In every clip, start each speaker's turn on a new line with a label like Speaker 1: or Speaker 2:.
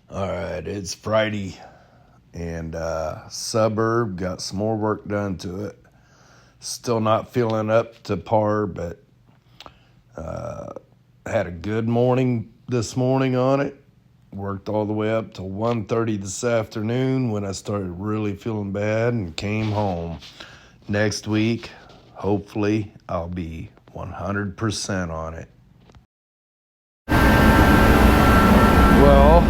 Speaker 1: All right, it's Friday, and SU-BURB got some more work done to it. Still not feeling up to par, but had a good morning this morning on it. Worked all the way up to 1:30 this afternoon when I started really feeling bad and came home. Next week, hopefully, I'll be 100% on it. Well,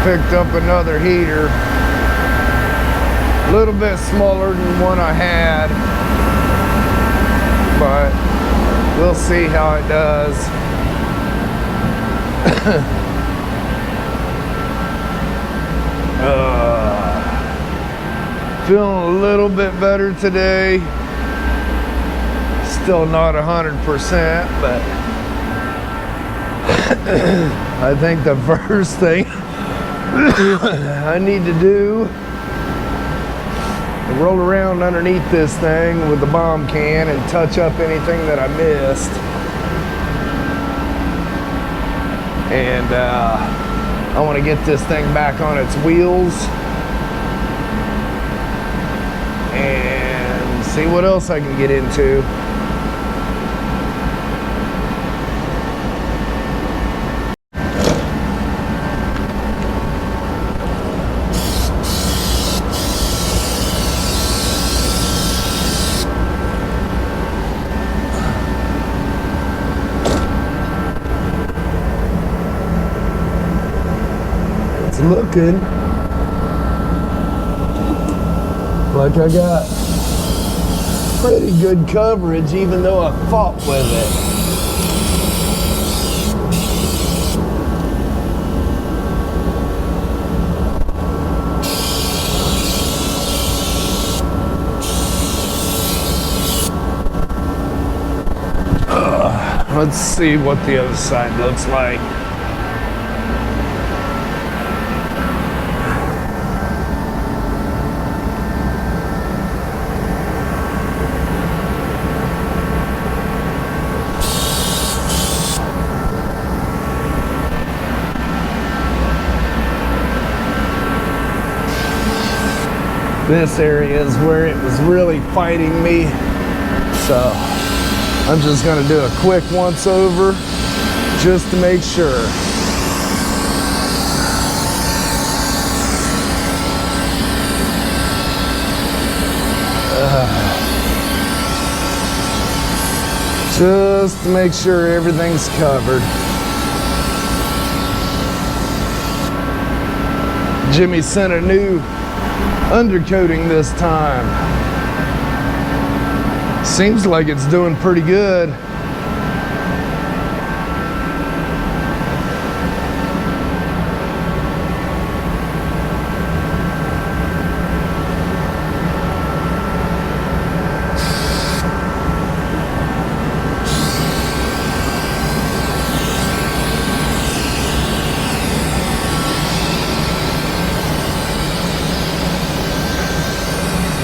Speaker 1: picked up another heater, a little bit smaller than one I had, but we'll see how it does. Feeling a little bit better today. Still not 100%, but I think the first thing I need to do is roll around underneath this thing with the bomb can and touch up anything that I missed. And I want to get this thing back on its wheels and see what else I can get into. It's looking like I got pretty good coverage, even though I fought with it. Let's see what the other side looks like. This area is where it was really fighting me, so I'm just going to do a quick once over just to make sure. Just to make sure everything's covered. Jimmy sent a new undercoating this time. Seems like it's doing pretty good.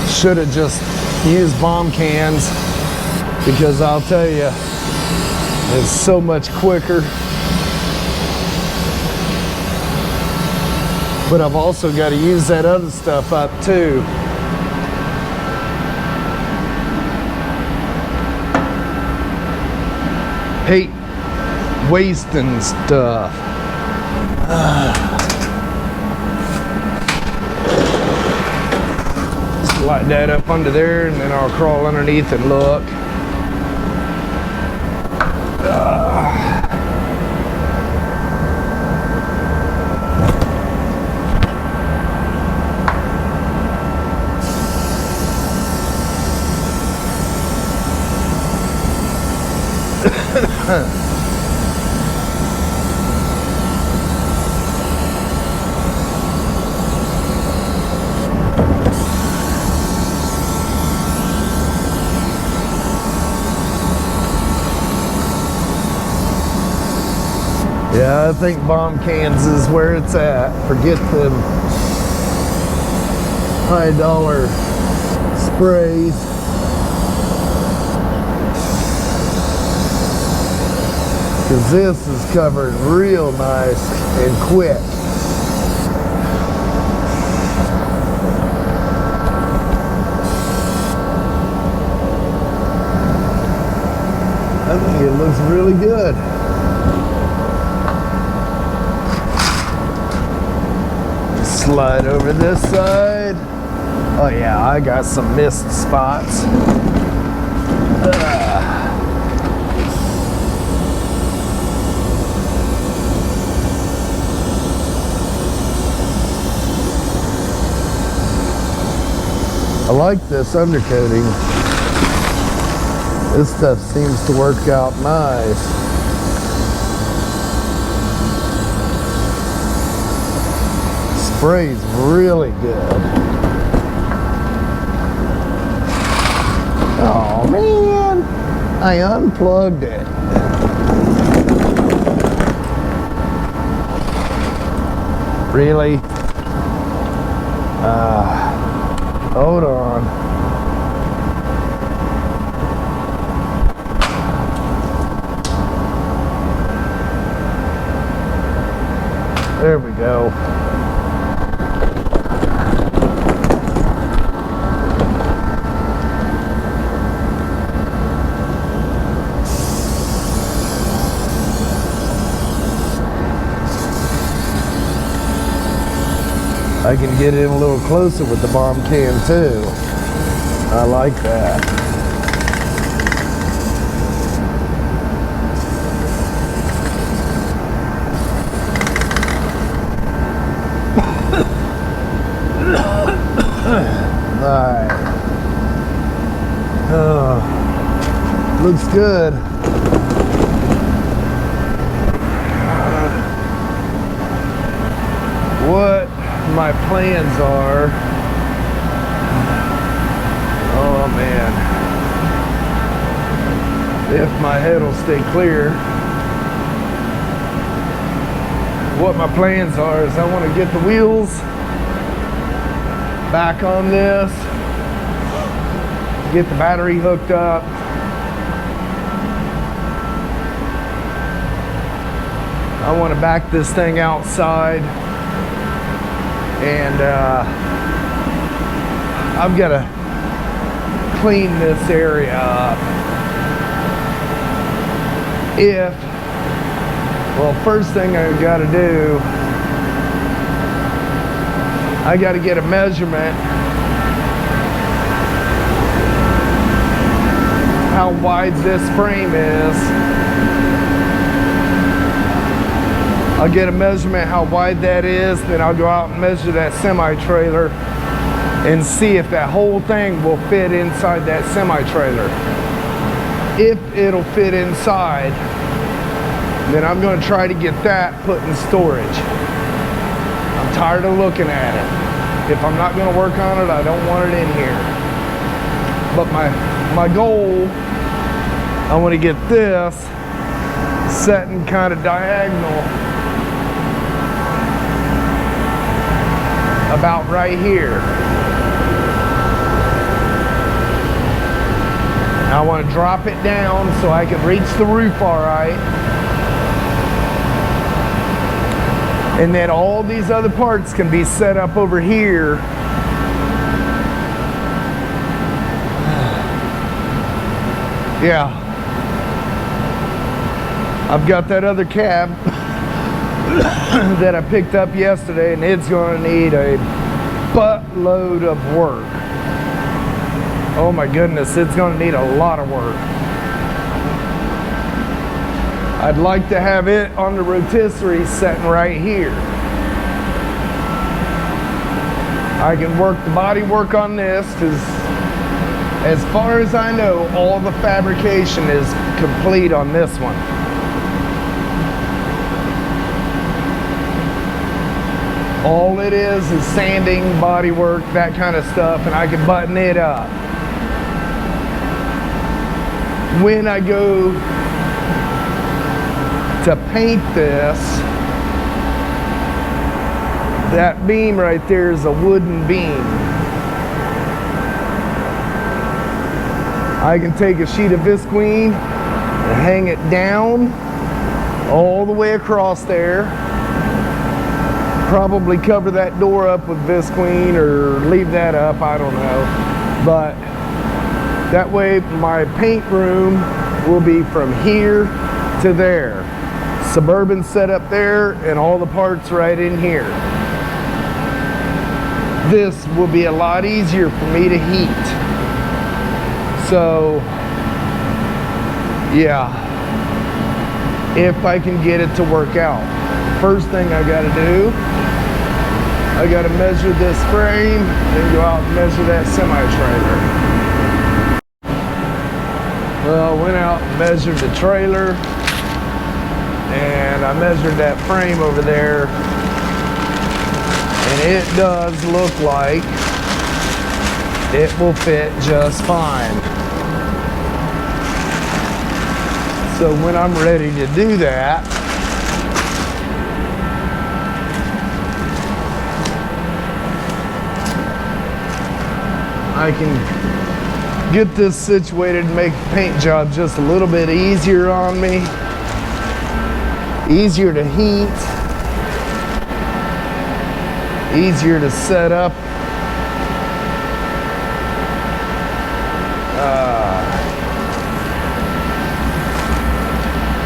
Speaker 1: Should have just used bomb cans, because I'll tell you, it's so much quicker. But I've also got to use that other stuff up too. Hate wasting stuff. Light that up under there, and then I'll crawl underneath and look. Yeah, I think bomb cans is where it's at. Forget the high dollar sprays. because this is covered real nice and quick. I think it looks really good. Slide over this side. Oh yeah, I got some missed spots. I like this undercoating. This stuff seems to work out nice. Spray's really good. Oh man, I unplugged it. Really? Hold on. There we go. I can get in a little closer with the bomb can too. I like that. Alright. Looks good. What my plans are. Oh man. If my head will stay clear. What my plans are is I want to get the wheels back on this. Get the battery hooked up. I want to back this thing outside. And I've got to clean this area up. Well, first thing I've got to do, I got to get a measurement how wide this frame is. I'll get a measurement how wide that is, then I'll go out and measure that semi-trailer and see if that whole thing will fit inside that semi-trailer. If it'll fit inside, then I'm going to try to get that put in storage. I'm tired of looking at it. If I'm not going to work on it, I don't want it in here. But my goal, I want to get this setting kind of diagonal about right here. I want to drop it down so I can reach the roof all right. And then all these other parts can be set up over here. Yeah. I've got that other cab that I picked up yesterday, and it's going to need a buttload of work. Oh my goodness, it's going to need a lot of work. I'd like to have it on the rotisserie setting right here. I can work the body work on this because as far as I know, all the fabrication is complete on this one. All it is sanding, body work, that kind of stuff, and I can button it up. When I go to paint this, that beam right there is a wooden beam. I can take a sheet of visqueen and hang it down all the way across there. Probably cover that door up with Visqueen or leave that up, I don't know. But that way my paint room will be from here to there. Suburban set up there and all the parts right in here. This will be a lot easier for me to heat. So, yeah, if I can get it to work out. First thing I gotta do, I gotta measure this frame and go out and measure that semi-trailer. Well, I went out and measured the trailer, and I measured that frame over there, and it does look like it will fit just fine. So when I'm ready to do that, I can get this situated and make the paint job just a little bit easier on me. Easier to heat. Easier to set up.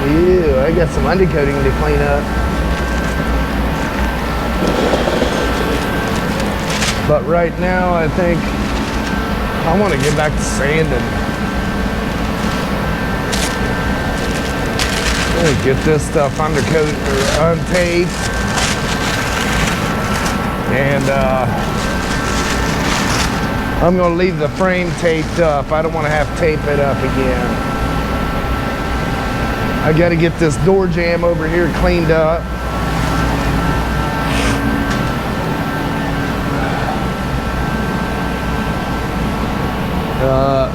Speaker 1: Ew, I got some undercoating to clean up. But right now I think I want to get back to sanding. I'm gonna get this stuff undercoated or untaped, and I'm gonna leave the frame taped up. I don't want to have to tape it up again. I got to get this door jamb over here cleaned up.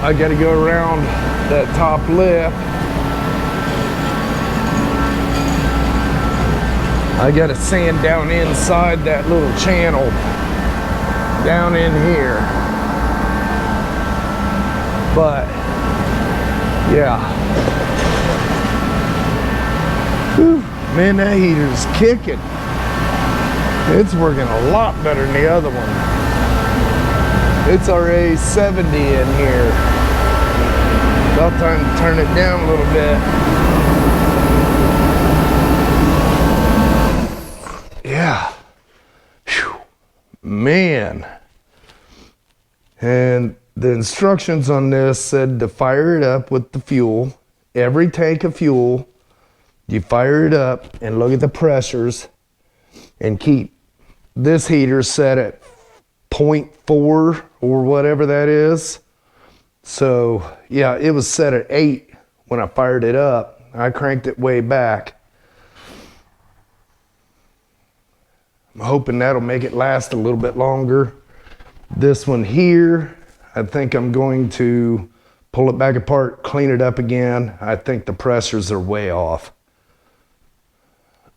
Speaker 1: I got to go around that top lip. I got to sand down inside that little channel down in here. But yeah, whew, man, that heater's kicking. It's working a lot better than the other one. It's already 70 in here. About time to turn it down a little bit. Yeah. Whew. Man. And the instructions on this said to fire it up with the fuel. Every tank of fuel, you fire it up and look at the pressures and keep this heater set at 0.4 or whatever that is. So yeah, it was set at 8 when I fired it up. I cranked it way back. I'm hoping that'll make it last a little bit longer. This one here, I think I'm going to pull it back apart, clean it up again. I think the pressures are way off.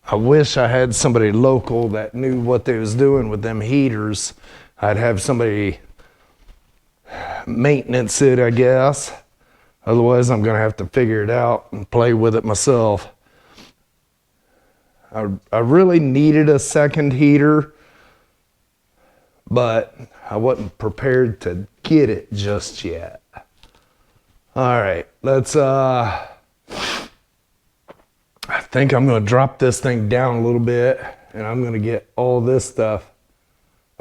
Speaker 1: I wish I had somebody local that knew what they was doing with them heaters. I'd have somebody maintenance it, I guess. Otherwise, I'm gonna have to figure it out and play with it myself. I really needed a second heater, but I wasn't prepared to get it just yet. All right, let's, I think I'm gonna drop this thing down a little bit, and I'm gonna get all this stuff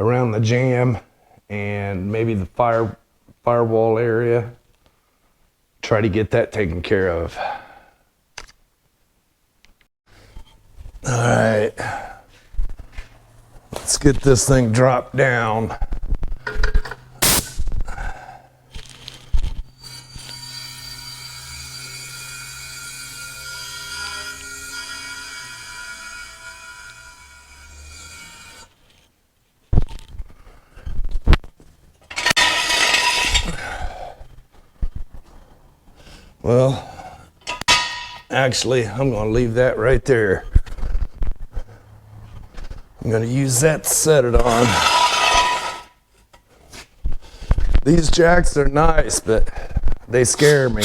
Speaker 1: around the jam and maybe the firewall area. Try to get that taken care of. All right, let's get this thing dropped down. Well, actually, I'm going to leave that right there. I'm going to use that to set it on. These jacks are nice, but they scare me.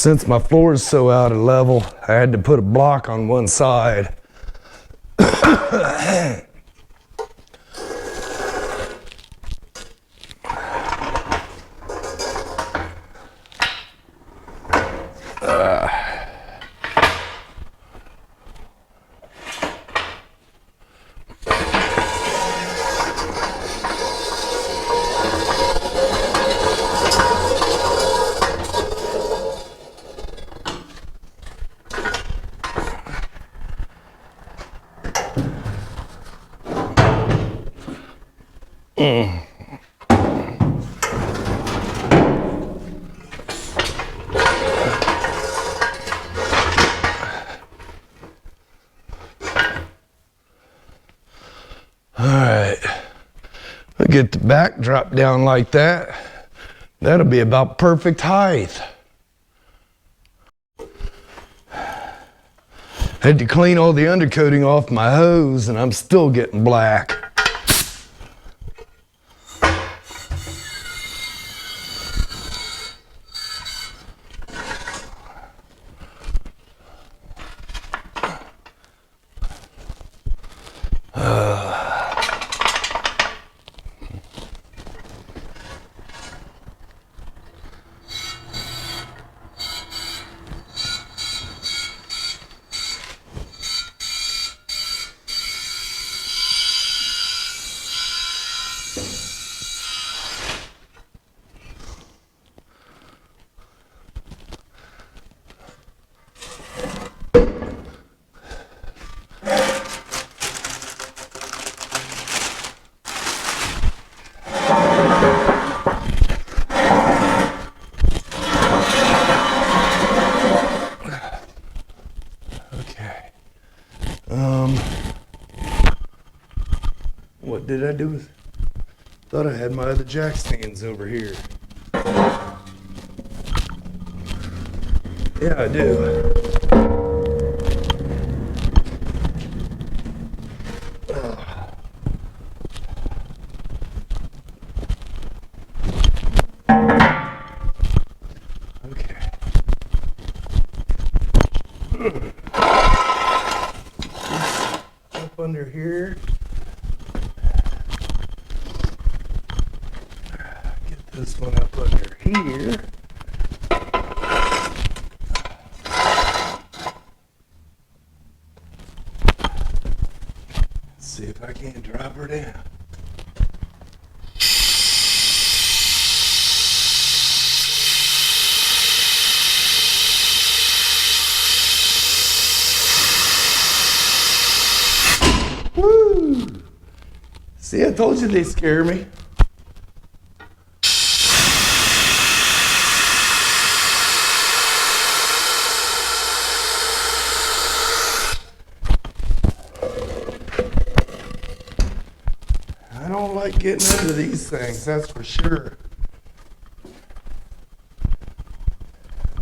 Speaker 1: Since my floor is so out of level, I had to put a block on one side. Alright, I'll get the back drop down like that. That'll be about perfect height. Had to clean all the undercoating off my hose and I'm still getting black. What did I do with? Thought I had my other jack stands over here. Yeah, I do. Okay. Up under here. Get this one up under here. See if I can't drop her down. Woo! See, I told you they scare me. I don't like getting into these things, that's for sure.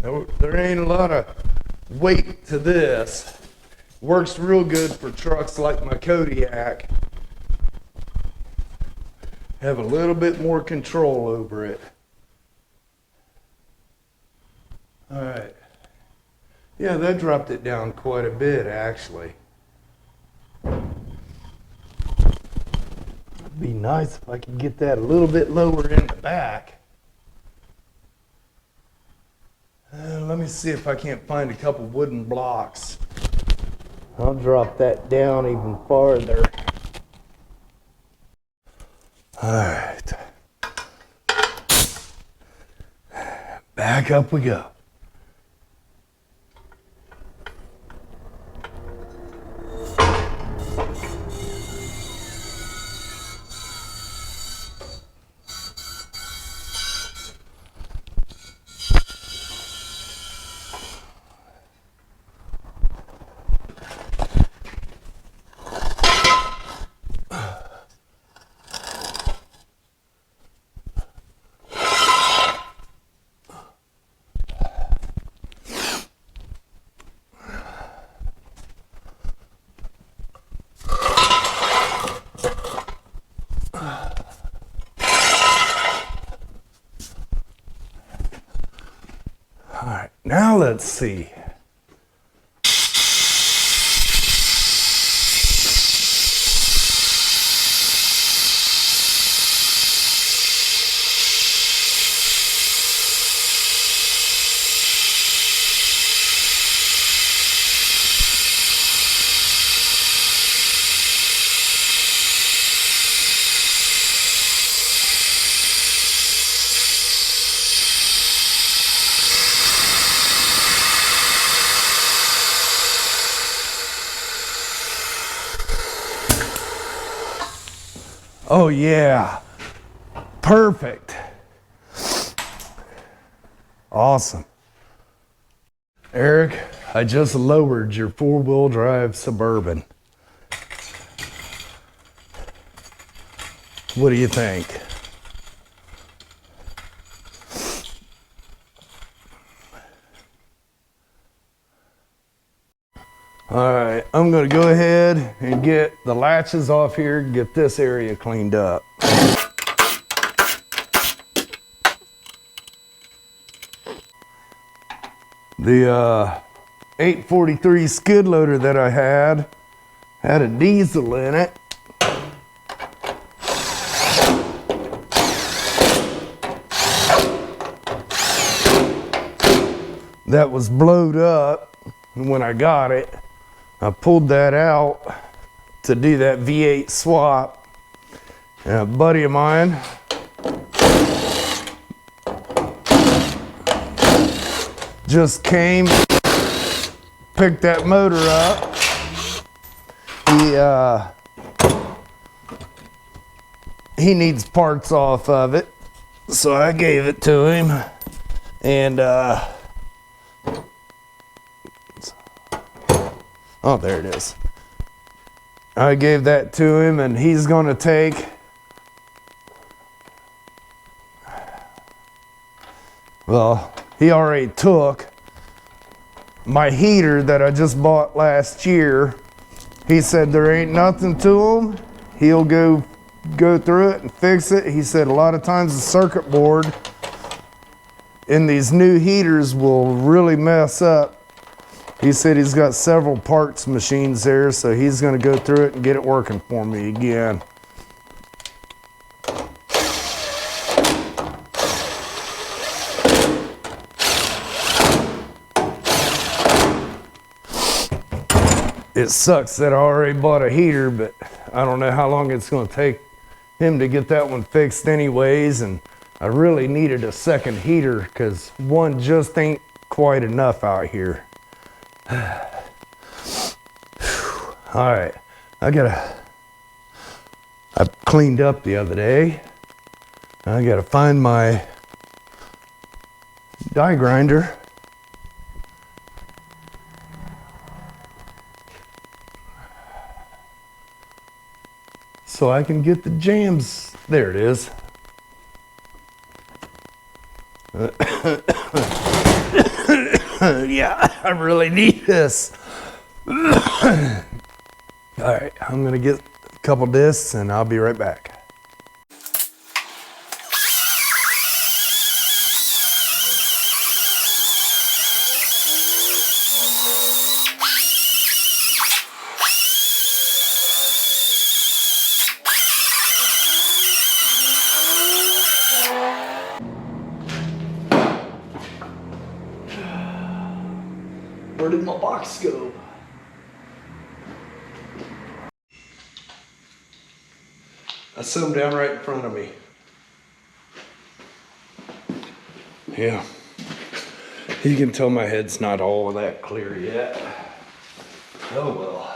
Speaker 1: There ain't a lot of weight to this. Works real good for trucks like my Kodiak. Have a little bit more control over it. All right. Yeah, that dropped it down quite a bit, actually. It'd be nice if I could get that a little bit lower in the back. Let me see if I can't find a couple wooden blocks. I'll drop that down even farther. All right. Back up we go. Let's see. Oh yeah, perfect. Awesome. Eric, I just lowered your 4-wheel drive Suburban. What do you think? All right, I'm gonna go ahead and get the latches off here, get this area cleaned up. The 843 skid loader that I had a diesel in it. That was blowed up when I got it. I pulled that out to do that V8 swap. And a buddy of mine just came, picked that motor up. He needs parts off of it, so I gave it to him. And oh, there it is. I gave that to him, and he's gonna take, well, he already took my heater that I just bought last year. He said there ain't nothing to him. He'll go through it and fix it. He said a lot of times the circuit board in these new heaters will really mess up. He said he's got several parts machines there, so he's gonna go through it and get it working for me again. It sucks that I already bought a heater, but I don't know how long it's gonna take him to get that one fixed anyways, and I really needed a second heater because one just ain't quite enough out here. All right, I cleaned up the other day. I gotta find my die grinder. So I can get the jams. There it is. Yeah, I really need this. All right, I'm gonna get a couple discs and I'll be right back. Where did my box go? I set them down right in front of me. Yeah. You can tell my head's not all that clear yet. Oh well.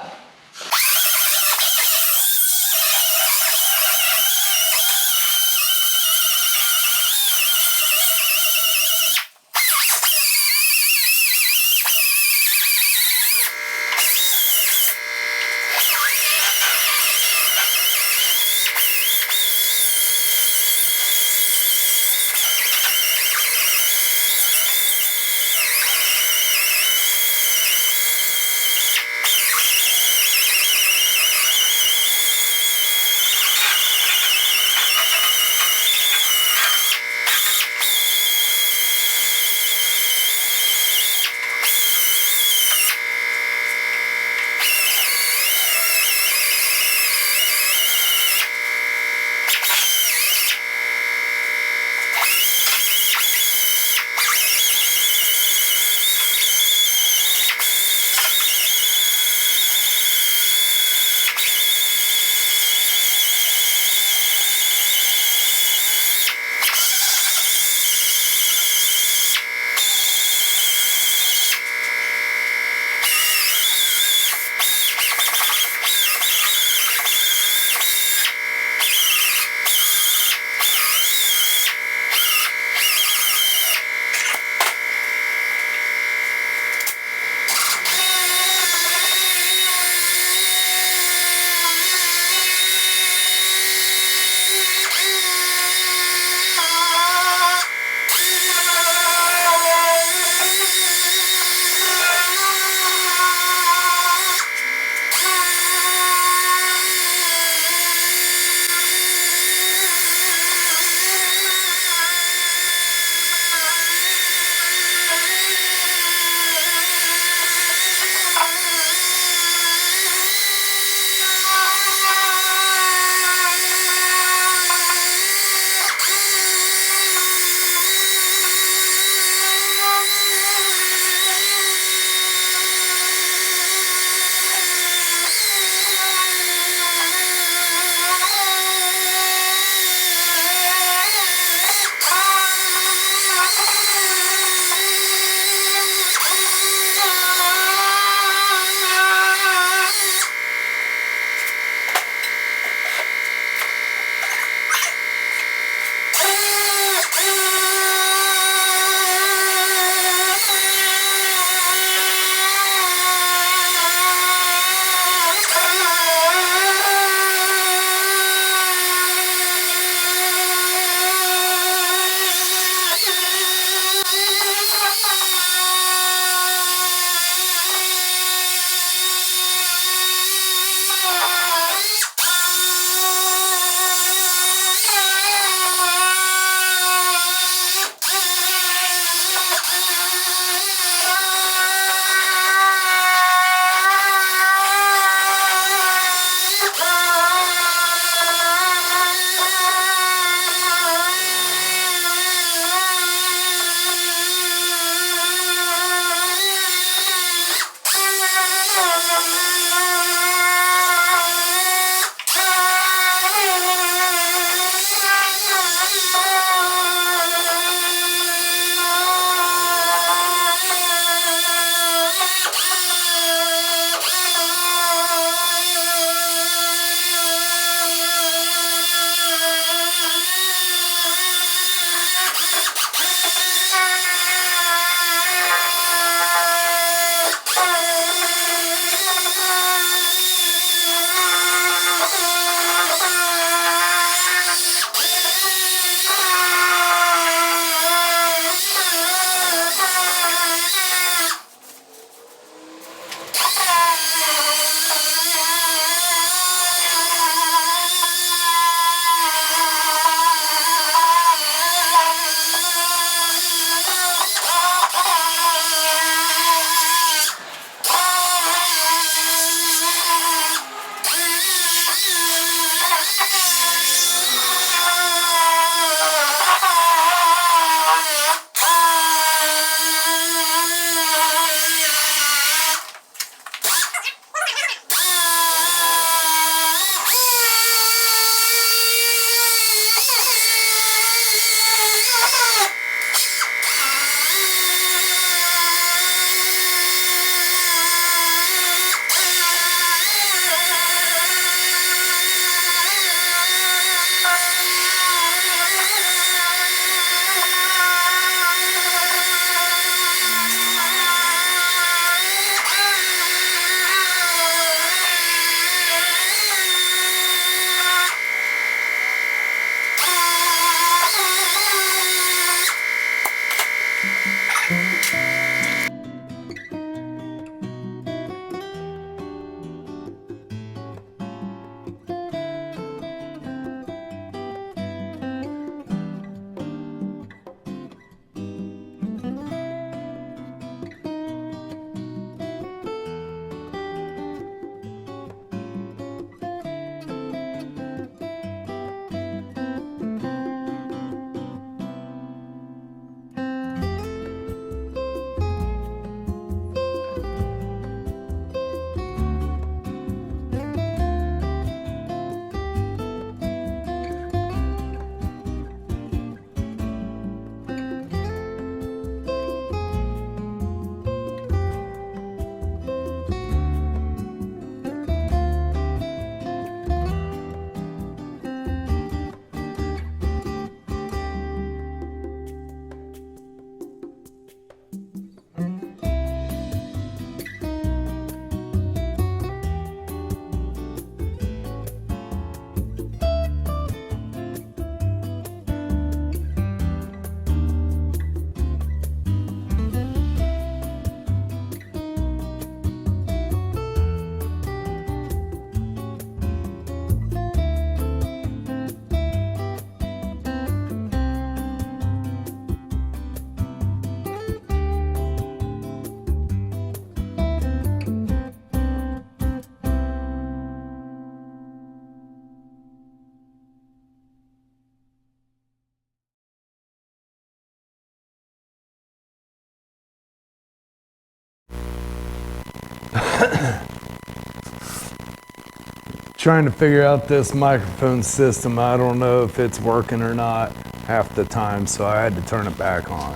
Speaker 1: Trying to figure out this microphone system. I don't know if it's working or not half the time, so I had to turn it back on.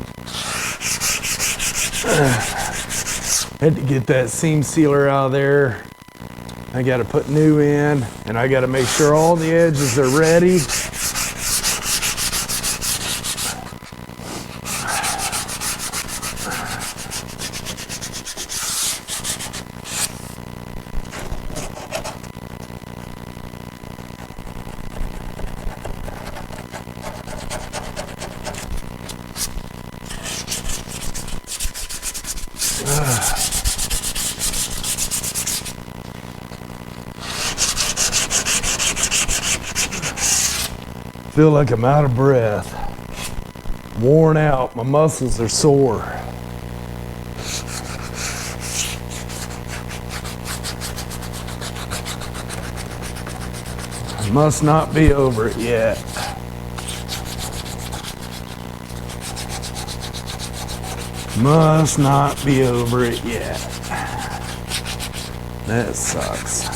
Speaker 1: Had to get that seam sealer out of there. I got to put new in, and I got to make sure all the edges are ready. Feel like I'm out of breath, worn out, my muscles are sore. I must not be over it yet. Must not be over it yet. That sucks.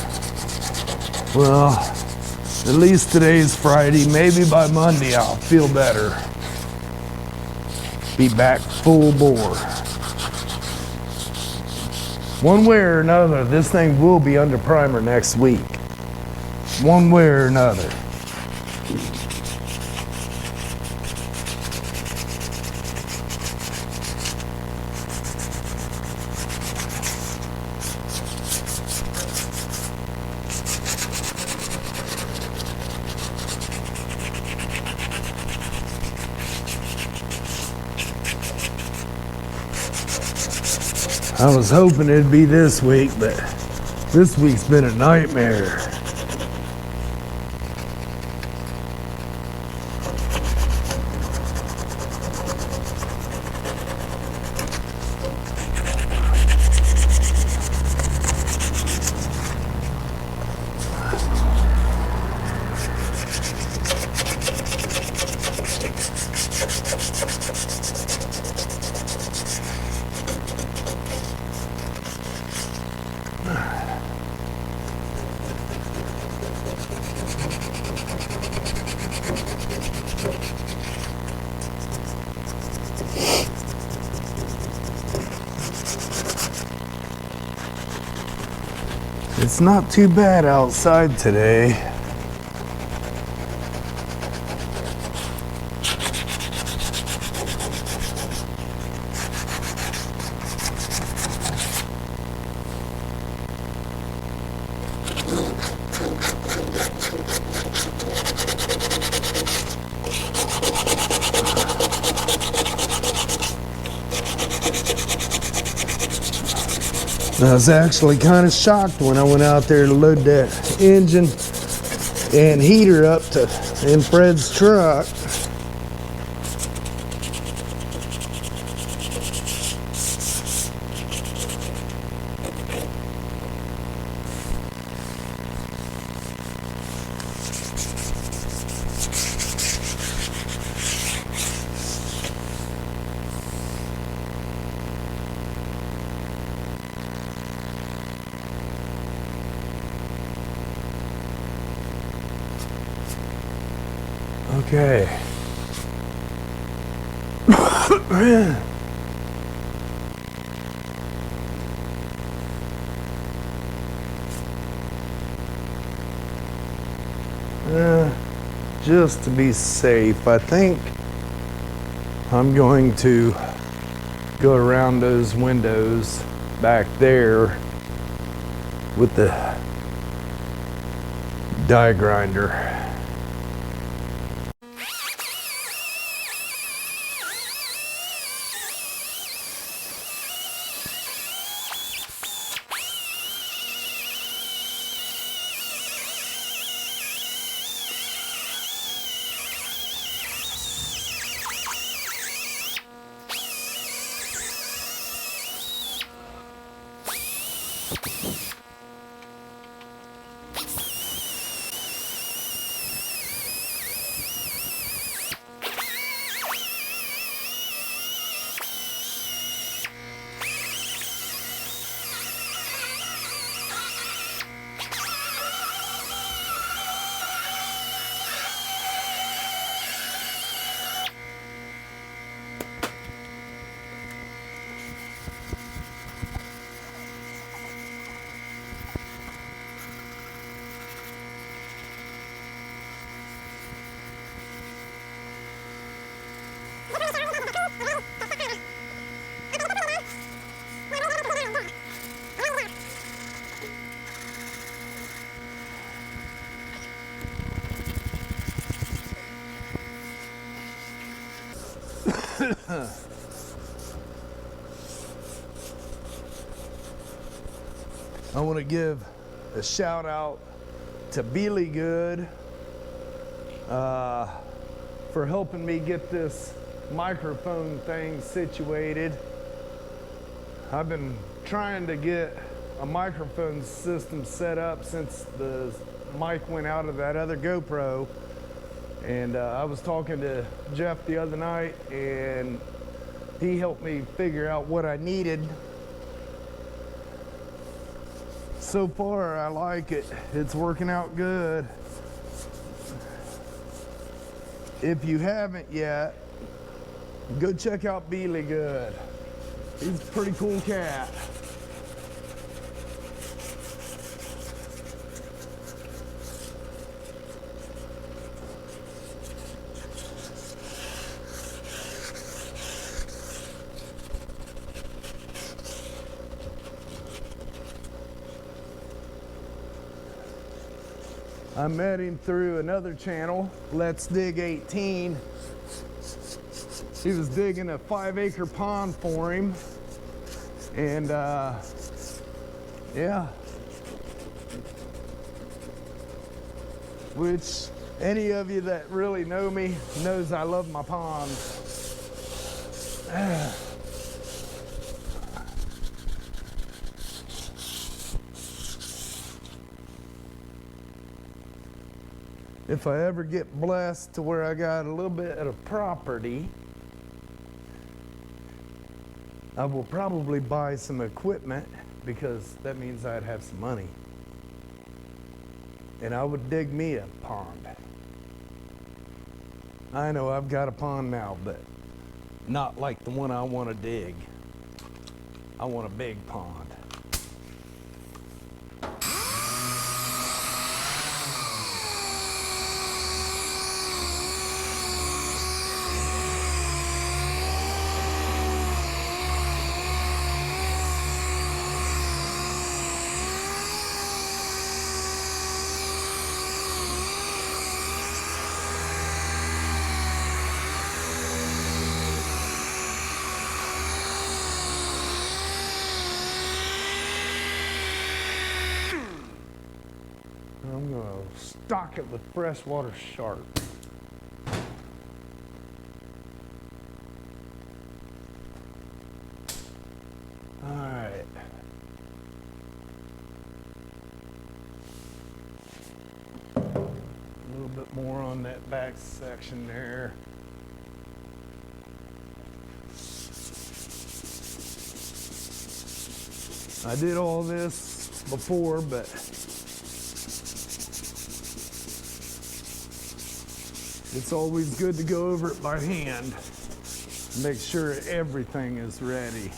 Speaker 1: Well, at least today's Friday. Maybe by Monday I'll feel better. Be back full bore. One way or another, this thing will be under primer next week. One way or another. I was hoping it'd be this week, but this week's been a nightmare. It's not too bad outside today. I was actually kind of shocked when I went out there to load that engine and heater up in Fred's truck. Okay. Just to be safe, I think I'm going to go around those windows back there with the die grinder. I want to give a shout out to Beely Good for helping me get this microphone thing situated. I've been trying to get a microphone system set up since the mic went out of that other GoPro, and I was talking to Jeff the other night and he helped me figure out what I needed. So far, I like it. It's working out good. If you haven't yet, go check out Beely Good. He's a pretty cool cat. I met him through another channel, Let's Dig 18. He was digging a 5-acre pond for him. And yeah. Which any of you that really know me knows I love my ponds. If I ever get blessed to where I got a little bit of property, I will probably buy some equipment, because that means I'd have some money. And I would dig me a pond. I know I've got a pond now, but not like the one I want to dig. I want a big pond. I'm gonna stock it with freshwater shark. All right. A little bit more on that back section there. I did all this before, but it's always good to go over it by hand. Make sure everything is ready.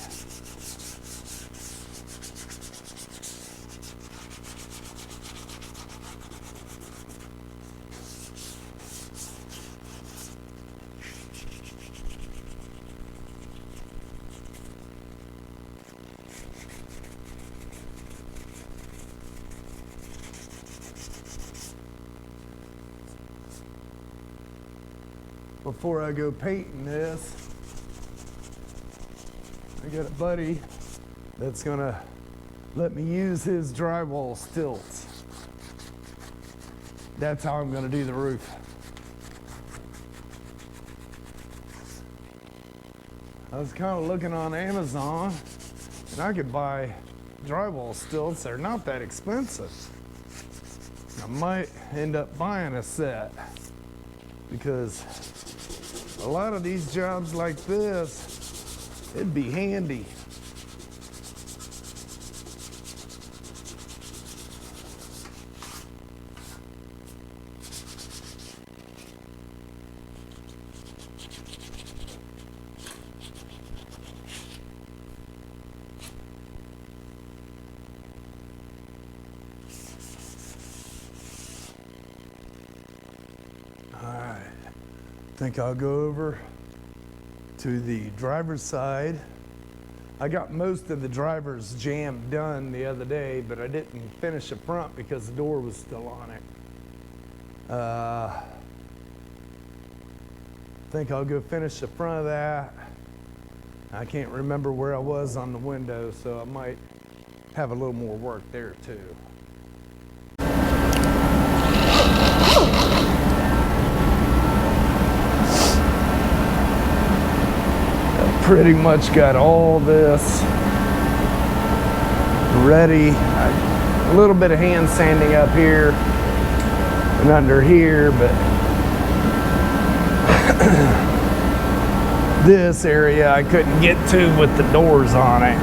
Speaker 1: Before I go painting this, I got a buddy that's gonna let me use his drywall stilts. That's how I'm gonna do the roof. I was kind of looking on Amazon, and I could buy drywall stilts. They're not that expensive. I might end up buying a set, because a lot of these jobs like this, it'd be handy. All right. I think I'll go over to the driver's side. I got most of the driver's jamb done the other day, but I didn't finish the front because the door was still on it. I think I'll go finish the front of that. I can't remember where I was on the window, so I might have a little more work there too. Pretty much got all this ready. A little bit of hand sanding up here and under here, but this area I couldn't get to with the doors on it.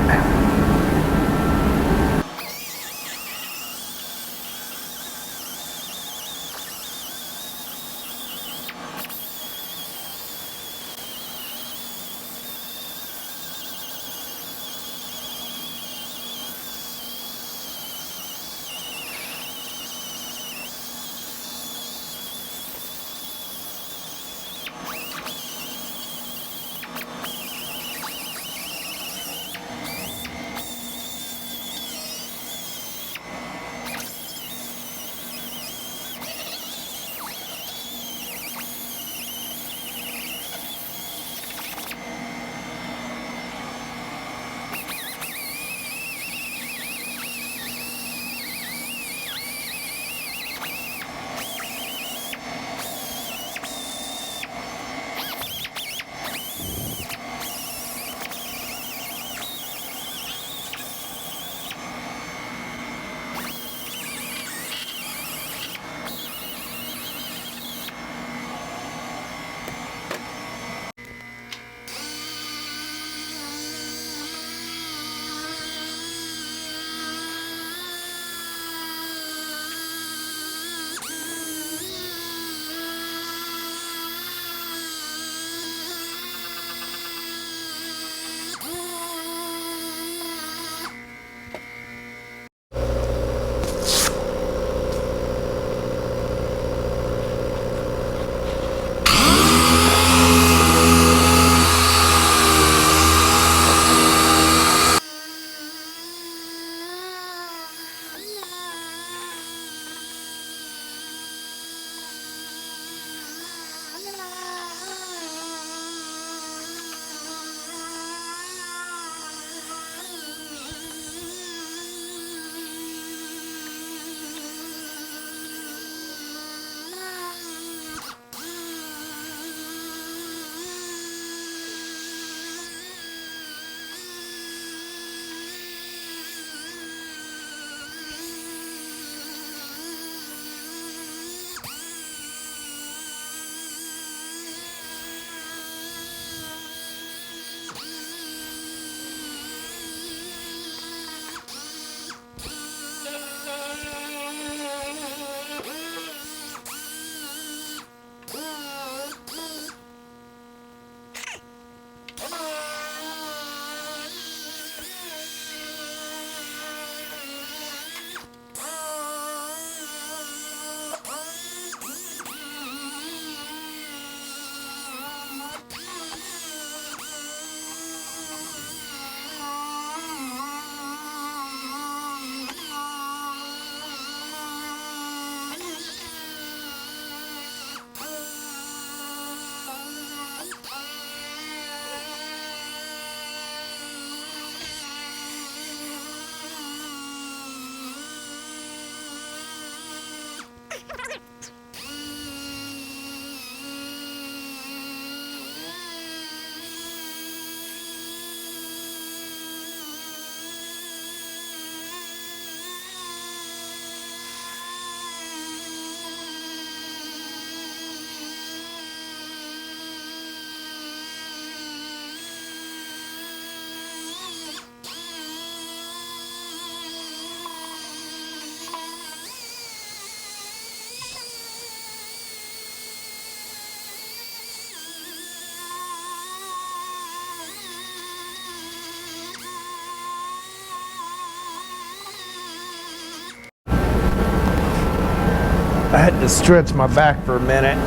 Speaker 1: had to stretch my back for a minute.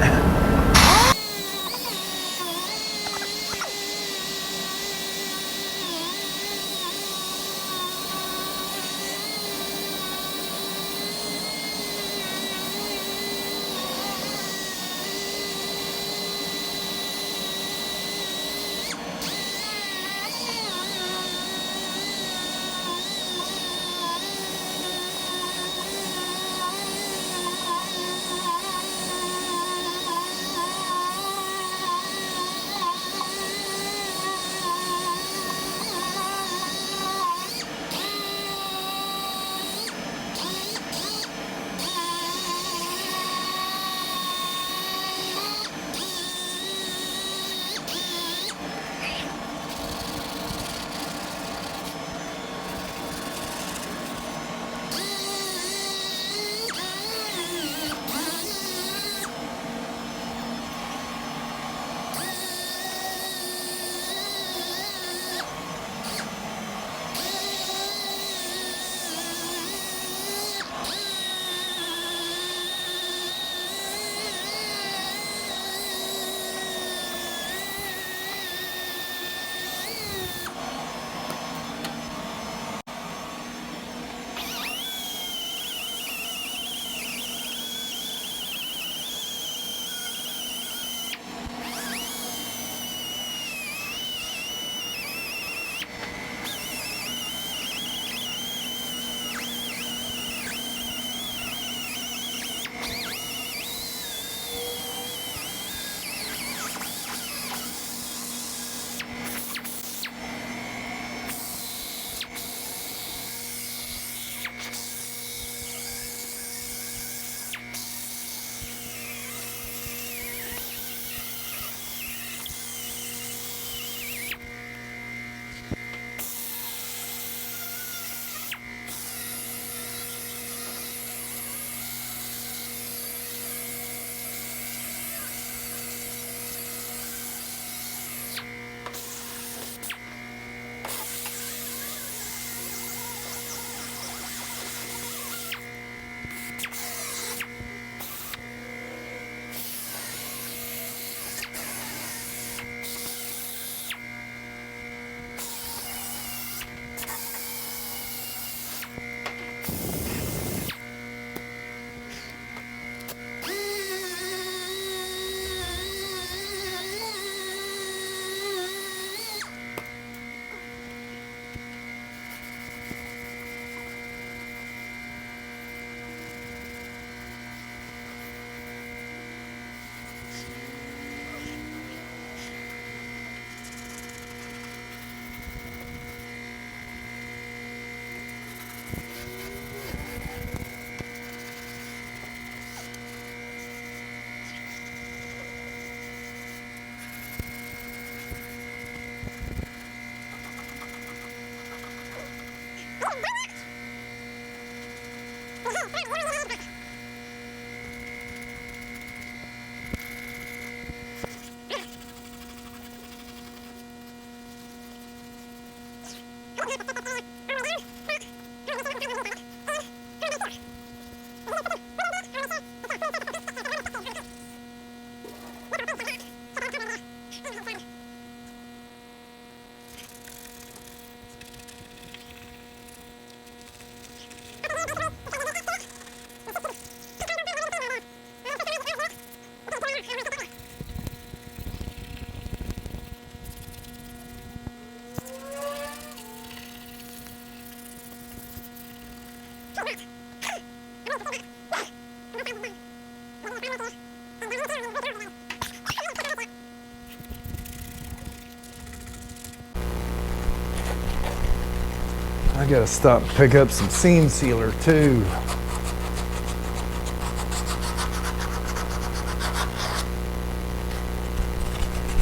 Speaker 1: I gotta stop and pick up some seam sealer too.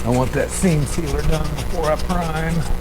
Speaker 1: I want that seam sealer done before I prime.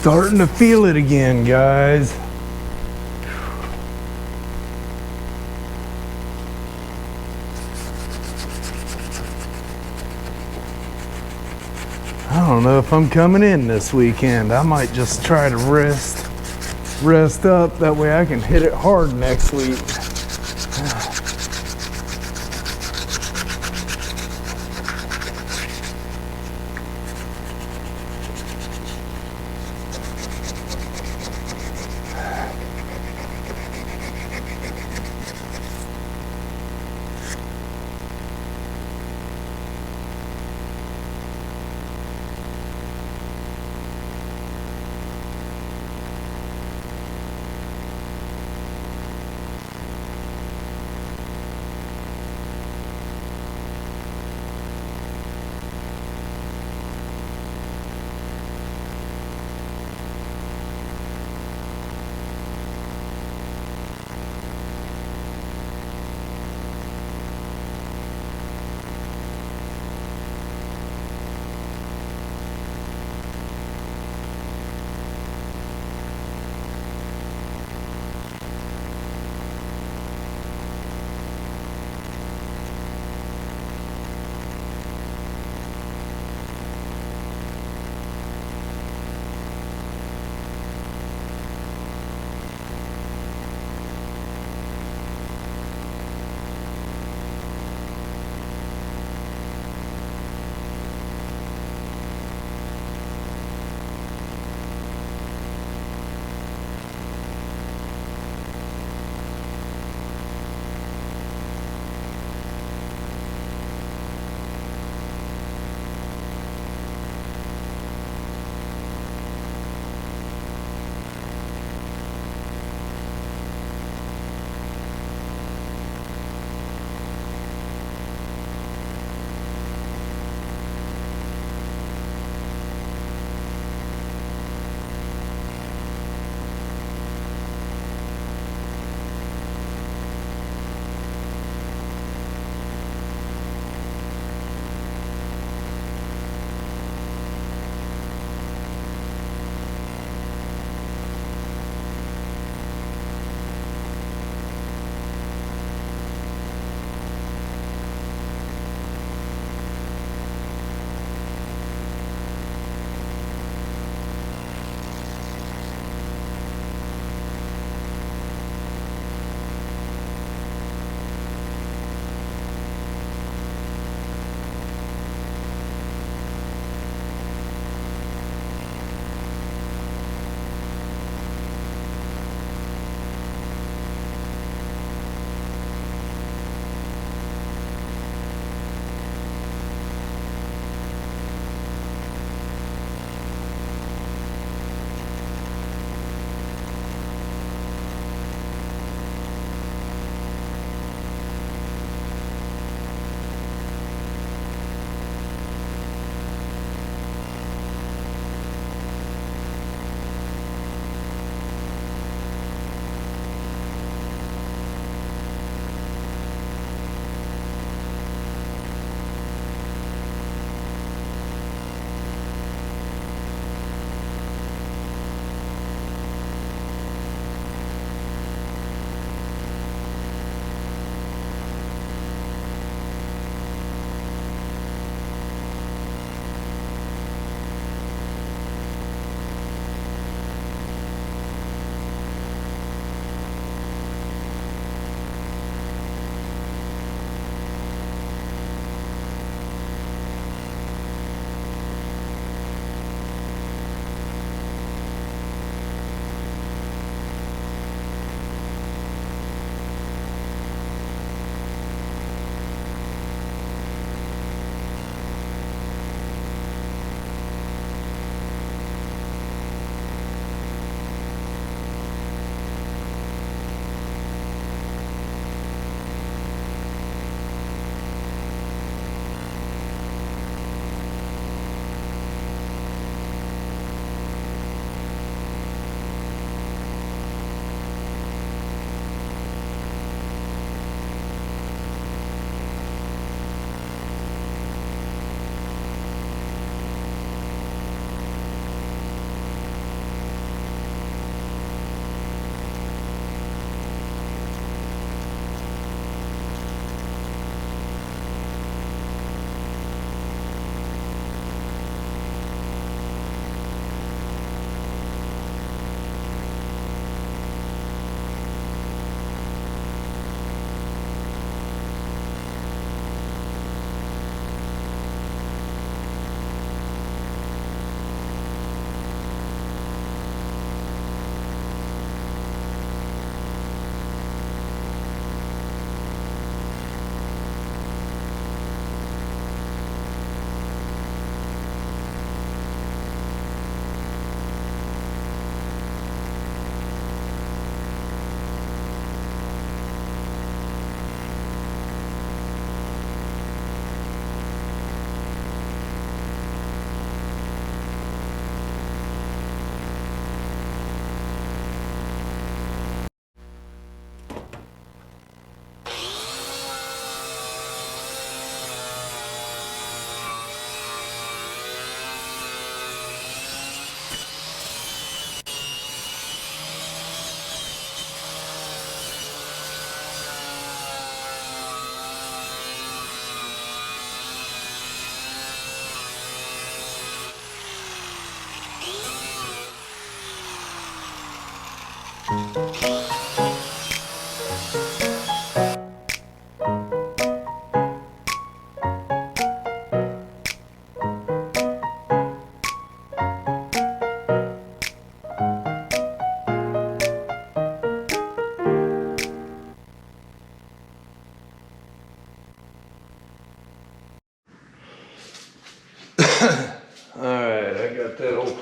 Speaker 2: Starting to feel it again, guys. I don't know if I'm coming in this weekend. I might just try to rest up. That way I can hit it hard next week.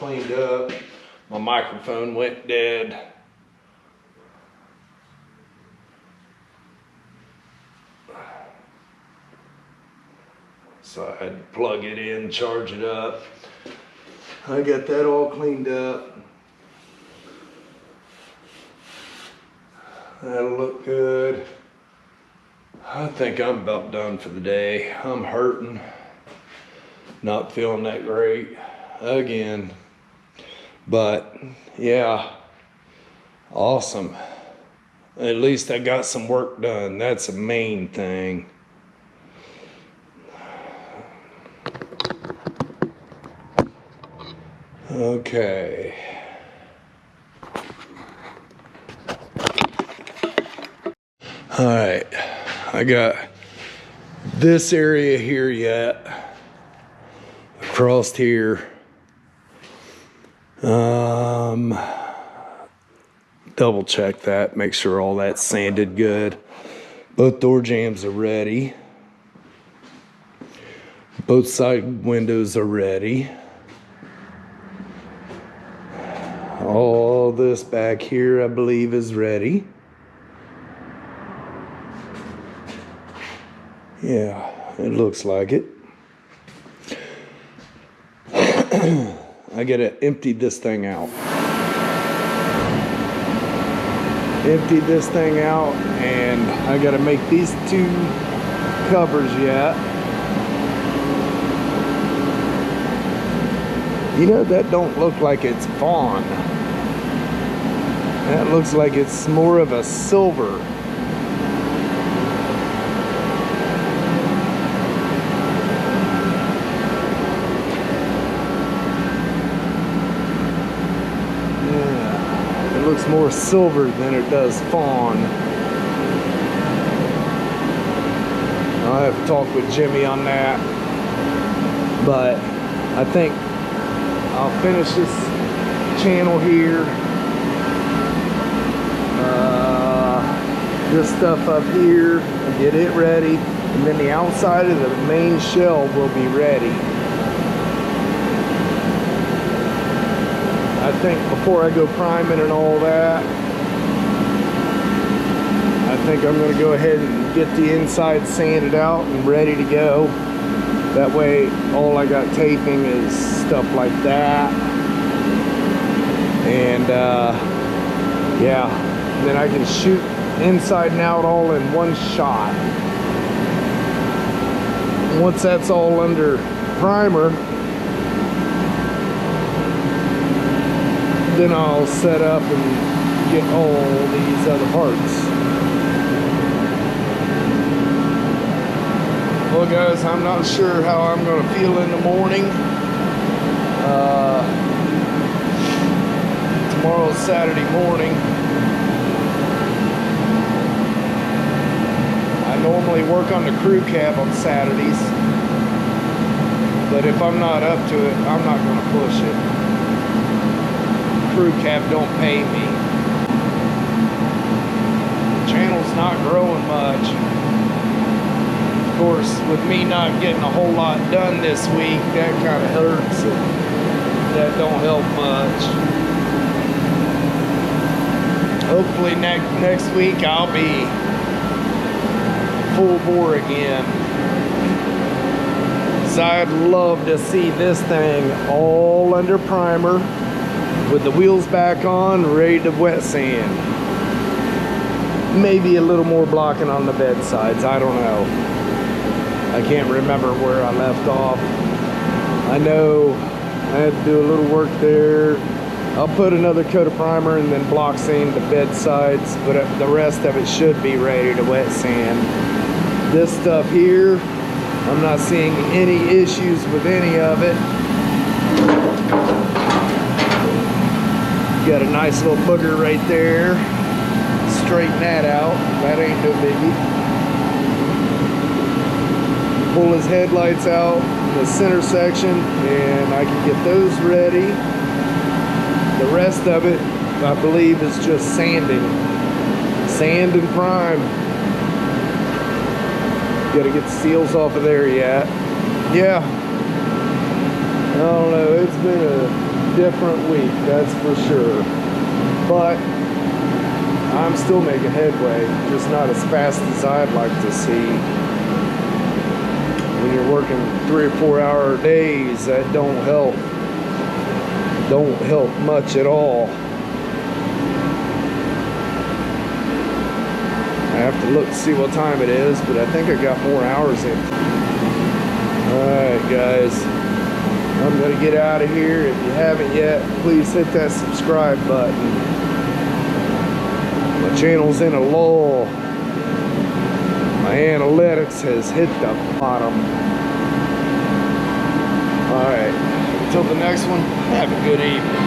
Speaker 1: cleaned up. My microphone went dead. So I had to plug it in, charge it up. I got that all cleaned up. That'll look good. I think I'm about done for the day. I'm hurting. Not feeling that great again. But yeah, awesome. At least I got some work done. That's the main thing. Okay. All right. I got this area here yet. Across here. Double check that. Make sure all that's sanded good. Both door jambs are ready. Both side windows are ready. All this back here, I believe, is ready. Yeah, it looks like it. I gotta empty this thing out. Empty this thing out, and I gotta make these two covers yet. You know, that don't look like it's fawn. That looks like it's more of a silver. Yeah, it looks more silver than it does fawn. I'll have to talk with Jimmy on that. But I think I'll finish this channel here. This stuff up here, and get it ready, and then the outside of the main shell will be ready. I think before I go priming and all that, I think I'm going to go ahead and get the inside sanded out and ready to go. That way all I got taping is stuff like that. And yeah, then I can shoot inside and out all in one shot. Once that's all under primer, then I'll set up and get all these other parts. Well guys, I'm not sure how I'm going to feel in the morning. Tomorrow's Saturday morning. I normally work on the crew cab on Saturdays, but if I'm not up to it, I'm not going to push it. Crew cab don't pay me. The channel's not growing much. Of course, with me not getting a whole lot done this week, that kind of hurts. That don't help much. Hopefully next week I'll be full bore again. So I'd love to see this thing all under primer with the wheels back on, ready to wet sand. Maybe a little more blocking on the bed sides, I don't know. I can't remember where I left off. I know I had to do a little work there. I'll put another coat of primer and then block sand the bed sides, but the rest of it should be ready to wet sand. This stuff here, I'm not seeing any issues with any of it. Got a nice little booger right there. Straighten that out. That ain't no biggie. Pull his headlights out in the center section and I can get those ready. The rest of it, I believe, is just sanding. Sand and prime. Gotta get the seals off of there yet. Yeah. I don't know, it's been a
Speaker 2: different week, that's for sure. But I'm still making headway, just not as fast as I'd like to see. When you're working 3 or 4 hour days, that don't help much at all. I have to look to see what time it is, but I think I got more hours in. Alright guys, I'm gonna get out of here. If you haven't yet, please hit that subscribe button. My channel's in a lull. My analytics has hit the bottom. Alright, until the next one, have a good evening.